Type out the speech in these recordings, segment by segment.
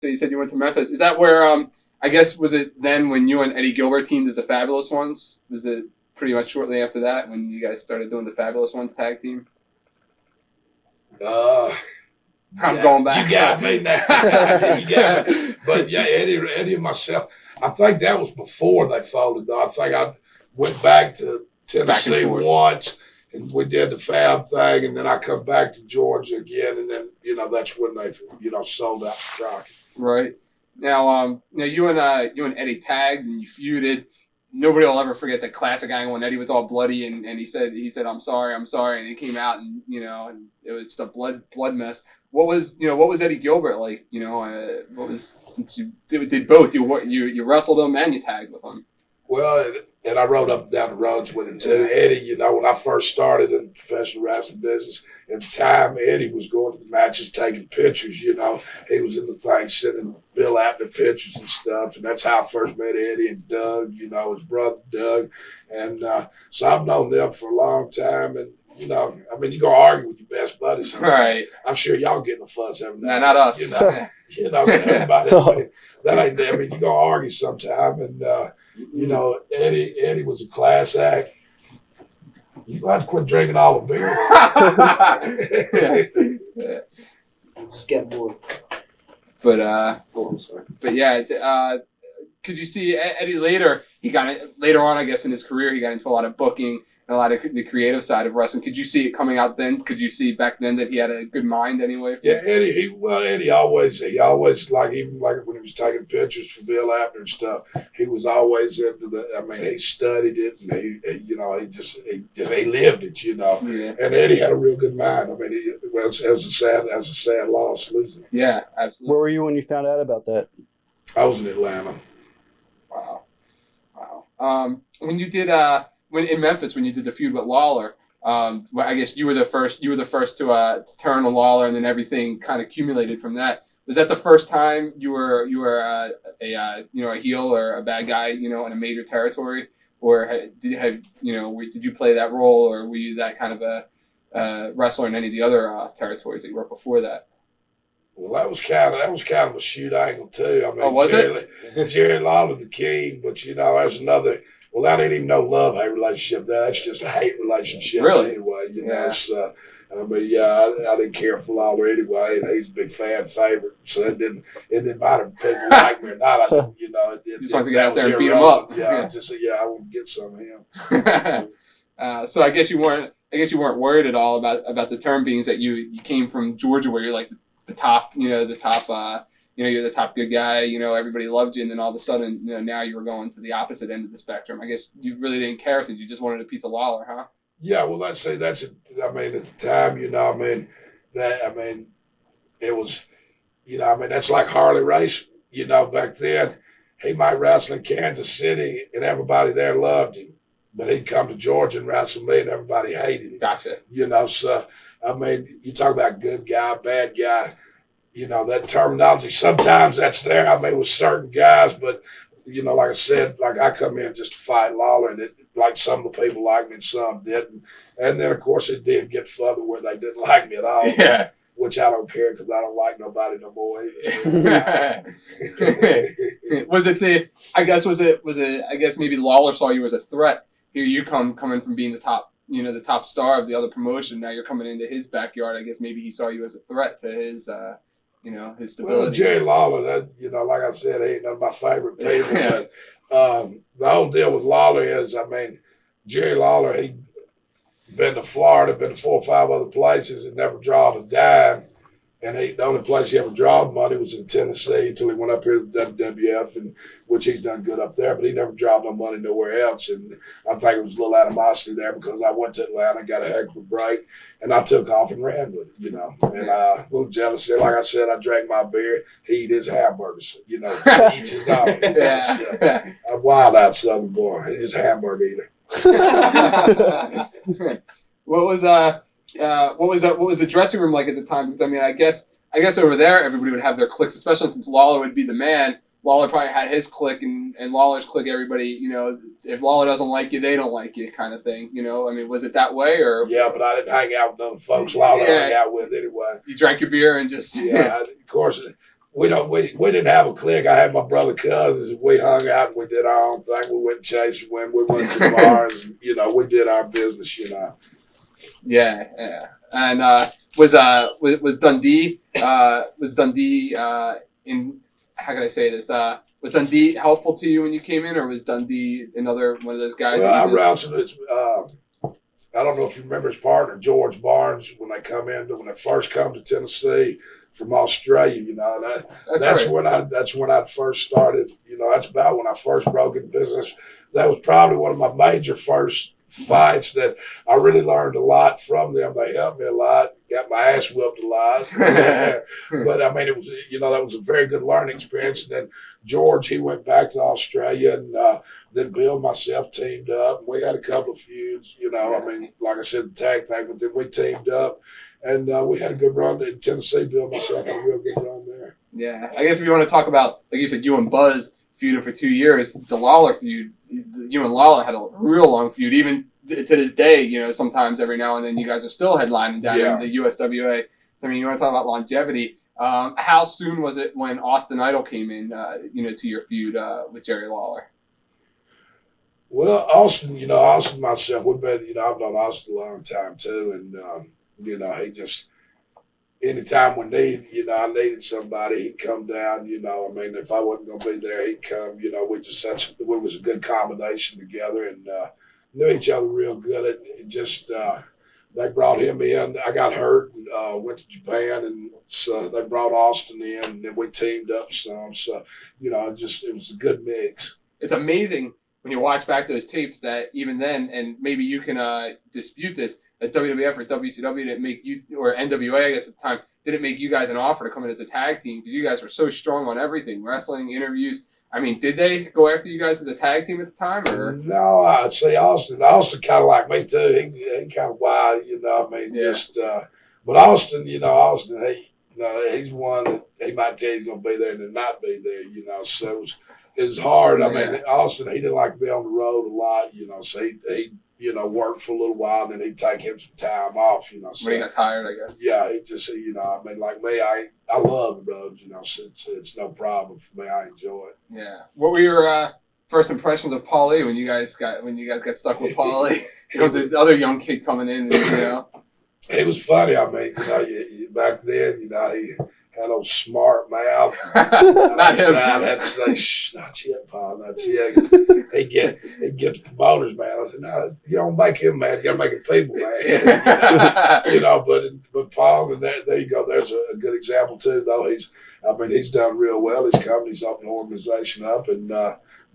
So you said you went to Memphis. Is that where, I guess, was it then when you and Eddie Gilbert teamed as the Fabulous Ones? Was it pretty much shortly after that when you guys started doing the Fabulous Ones tag team? I'm going back. You got me now. You got me. But yeah, Eddie and myself, I think that was before they folded, though. I think I went back to Tennessee once, and we did the Fab thing, and then I come back to Georgia again, and then, that's when they, sold out the Crockett. Right. Now, you and Eddie tagged and you feuded. Nobody will ever forget the classic angle when Eddie was all bloody and he said, I'm sorry, and he came out and, and it was just a blood mess. What was Eddie Gilbert like? What was, since you did both, you wrestled him and you tagged with him. Well, and I rode up and down the roads with him too. Eddie, when I first started in the professional wrestling business, at the time, Eddie was going to the matches, taking pictures, He was in the thing, sending Bill Abner pictures and stuff. And that's how I first met Eddie and Doug, his brother Doug. And so I've known them for a long time. And, you go argue with your best buddies sometimes. Right. I'm sure y'all getting a fuss every night. Nah, not us. Everybody. That ain't there. You go argue sometime. And, Eddie was a class act. You got to quit drinking all the beer. Just get bored. But yeah, could you see Eddie later? Later on, I guess, in his career, he got into a lot of booking and a lot of the creative side of wrestling. Could you see it coming out then? Could you see back then that he had a good mind anyway? Yeah, Eddie always even when he was taking pictures for Bill Abner and stuff, he was always into he studied it and he lived it, Yeah. And Eddie had a real good mind. It was a sad loss losing. Yeah, absolutely. Where were you when you found out about that? I was in Atlanta. Wow. When you did in Memphis, when you did the feud with Lawler, I guess you were the first to turn on Lawler, and then everything kind of accumulated from that. Was that the first time you were a heel or a bad guy, in a major territory, or did you play that role, or were you that kind of a wrestler in any of the other territories that you were before that? Well, that was kind of a shoot angle too. Was it? Jerry Lawler the king, but there's another. Well, that ain't even no love-hate relationship. That's just a hate relationship. Really? Anyway, I didn't care for Lawler anyway, and he's a big fan favorite. So it didn't matter if people like me or not. You just wanted to get out there and beat him up. Yeah, I want to get some of him. So I guess you weren't worried at all about the term being that you came from Georgia, where you're like the top, you're the top good guy, everybody loved you, and then all of a sudden, now you were going to the opposite end of the spectrum. I guess you really didn't care since you just wanted a piece of Lawler, huh? Yeah, well, let's say at the time, it was, that's like Harley Race, back then. He might wrestle in Kansas City and everybody there loved him, but he'd come to Georgia and wrestle me and everybody hated him. Gotcha. So, you talk about good guy, bad guy. That terminology, sometimes that's there, with certain guys, but, like I said, I come in just to fight Lawler, and some of the people liked me and some didn't. And then, of course, it did get further where they didn't like me at all. Yeah. Which I don't care because I don't like nobody no more. Was it maybe Lawler saw you as a threat. Here you coming from being the top star of the other promotion. Now you're coming into his backyard. I guess maybe he saw you as a threat to his his stability. Well, Jerry Lawler, that, like I said, he ain't none of my favorite people. Yeah. But the whole deal with Lawler is, Jerry Lawler, he been to Florida, been to 4 or 5 other places, and never drawed a dime. And the only place he ever drawed money was in Tennessee until he went up here to the WWF, and which he's done good up there, but he never drawed no money nowhere else. And I think it was a little animosity there because I went to Atlanta, got a heck of a break, and I took off and ran with it, And a little jealous there. Like I said, I drank my beer, he eat his hamburgers, each his own. Yeah. I'm wild out Southern boy. He's just a hamburger eater. What was the dressing room like at the time? Because I guess over there everybody would have their cliques, especially since Lawler would be the man. Lawler probably had his clique, and Lawler's clique. Everybody, if Lawler doesn't like you, they don't like you, kind of thing. Was it that way or? Yeah, but I didn't hang out with other folks Lawler hung out with anyway. You drank your beer and just of course. we didn't have a clique. I had my brother cousins. We hung out and we did our own thing. We went chasing women. We went to bars. And, we did our business. Yeah. And was Dundee in, how can I say this? Was Dundee helpful to you when you came in, or was Dundee another one of those guys? Well, I wrestled. I don't know if you remember his partner George Barnes when they first come to Tennessee from Australia. That's right. That's when I first started. That's about when I first broke into business. That was probably one of my major first fights that I really learned a lot from them. They helped me a lot, got my ass whipped a lot. But I mean, it was, that was a very good learning experience. And then George, he went back to Australia, and then Bill and myself teamed up. And we had a couple of feuds, I mean, like I said, the tag thing, but then we teamed up and we had a good run in Tennessee. Bill and myself had a real good run there. Yeah. I guess if you want to talk about, like you said, you and Buzz feuded for 2 years, the Lawler feud, you and Lawler had a real long feud, even to this day. Sometimes every now and then you guys are still headlining down in the USWA. So, I mean, you want to talk about longevity. How soon was it when Austin Idol came in, to your feud with Jerry Lawler? Well, Austin and myself, we've been, I've known Austin a long time too. And, he just, anytime we I needed somebody, he'd come down, I mean, if I wasn't going to be there, he'd come, we was a good combination together and knew each other real good. And just, they brought him in. I got hurt and went to Japan, and so they brought Austin in, and then we teamed up some. So, it was a good mix. It's amazing when you watch back those tapes that even then, and maybe you can dispute this, that WWF or WCW didn't make you, or NWA, I guess at the time, didn't make you guys an offer to come in as a tag team because you guys were so strong on everything, wrestling, interviews. I mean, did they go after you guys as a tag team at the time? Or no, I'd say Austin kind of like me too. He kind of wild, but Austin, he's one that he might tell you he's going to be there and then not be there, so it was hard. I mean, Austin, he didn't like to be on the road a lot, so he worked for a little while, and then he'd take him some time off, So, when he got tired, I guess. Yeah, he just, I mean, like me, I love the road, so it's no problem for me. I enjoy it. Yeah. What were your first impressions of Paul Lee when you guys got stuck with Paul Lee? There was this other young kid coming in, and, It was funny. I mean, back then, he had a smart mouth. Not him. I had to say, shh, not yet, Paul, not yet. He'd get the promoters mad. I said, no, you don't make him mad. You got to make the people mad. But Paul, and there you go. There's a good example too, though. He's done real well. His company's opened the organization up, and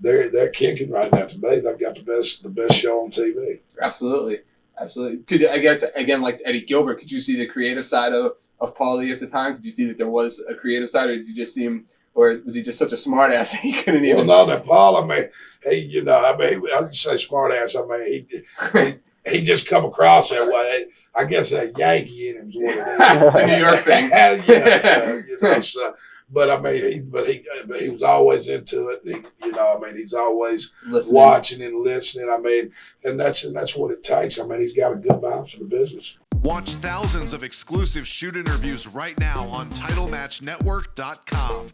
they're kicking right now. To me, they've got the best show on TV. Absolutely. I guess, again, like Eddie Gilbert, could you see the creative side of Paul Lee at the time? Did you see that there was a creative side, or did you just see him, or was he just such a smart ass that he couldn't even? Well, no, that Paul, I mean, I would say smart ass. I mean, he just come across that way. I guess a Yankee in him is what it is. The New York thing. But I mean, he was always into it. And he's always watching and listening. I mean, and that's what it takes. I mean, he's got a good mind for the business. Watch thousands of exclusive shoot interviews right now on TitleMatchNetwork.com.